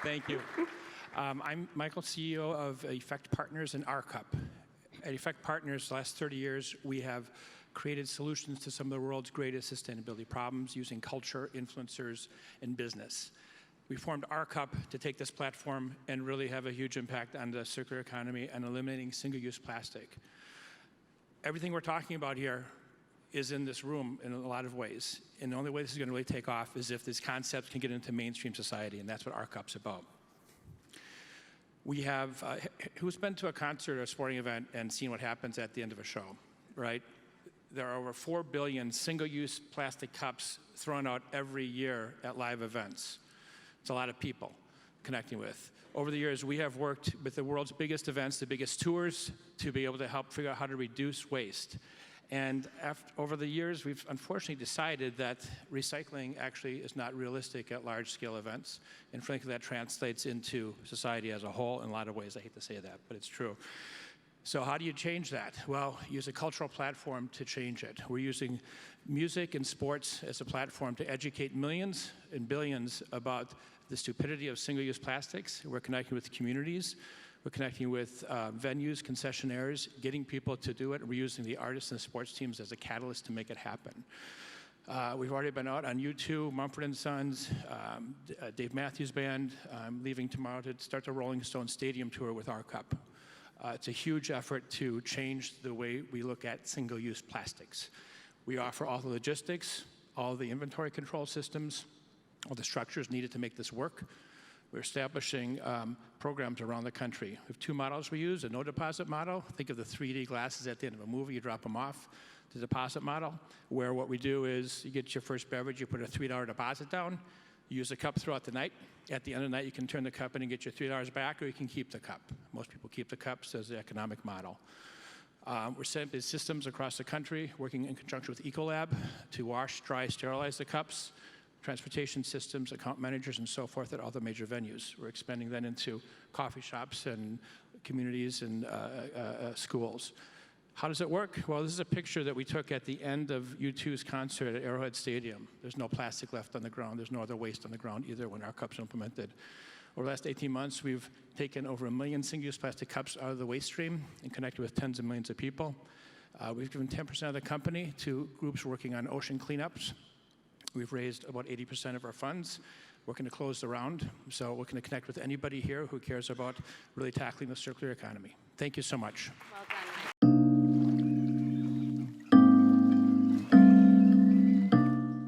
Thank you. I'm Michael, CEO of Effect Partners and r.cup. At Effect Partners, the last 30 years, we have created solutions to some of the world's greatest sustainability problems using culture, influencers, and business. We formed r.cup to take this platform and really have a huge impact on the circular economy and eliminating single-use plastic. Everything we're talking about here is in this room in a lot of ways. And the only way this is going to really take off is if these concepts can get into mainstream society, and that's what r.cup's about. We have, who's been to a concert or a sporting event and seen what happens at the end of a show, right? There are over 4 billion single-use plastic cups thrown out every year at live events. It's a lot of people connecting with. Over the years, we have worked with the world's biggest events, the biggest tours, to be able to help figure out how to reduce waste. And over the years, we've unfortunately decided that recycling actually is not realistic at large-scale events. And frankly, that translates into society as a whole in a lot of ways. I hate to say that, but it's true. So how do you change that? Well, use a cultural platform to change it. We're using music and sports as a platform to educate millions and billions about the stupidity of single-use plastics. We're connecting with communities. We're connecting with venues, concessionaires, getting people to do it. We're using the artists and sports teams as a catalyst to make it happen. We've already been out on U2, Mumford & Sons, Dave Matthews Band. I'm leaving tomorrow to start the Rolling Stones Stadium tour with r.cup. It's a huge effort to change the way we look at single-use plastics. We offer all the logistics, all the inventory control systems, all the structures needed to make this work. We're establishing programs around the country. We have two models we use, a no-deposit model. Think of the 3D glasses at the end of a movie. You drop them off. The deposit model, where what we do is you get your first beverage, you put a $3 deposit down, you use the cup throughout the night. At the end of the night, you can turn the cup in and get your $3 back, or you can keep the cup. Most people keep the cups as the economic model. We're setting up these systems across the country, working in conjunction with Ecolab to wash, dry, sterilize the cups, transportation systems, account managers, and so forth at all the major venues. We're expanding that into coffee shops and communities and schools. How does it work? Well, this is a picture that we took at the end of U2's concert at Arrowhead Stadium. There's no plastic left on the ground. There's no other waste on the ground either when r.cup's implemented. Over the last 18 months, we've taken over 1 million single-use plastic cups out of the waste stream and connected with tens of millions of people. We've given 10% of the company to groups working on ocean cleanups. We've raised about 80% of our funds. We're going to close the round, so we're going to connect with anybody here who cares about really tackling the circular economy. Thank you so much. Well done.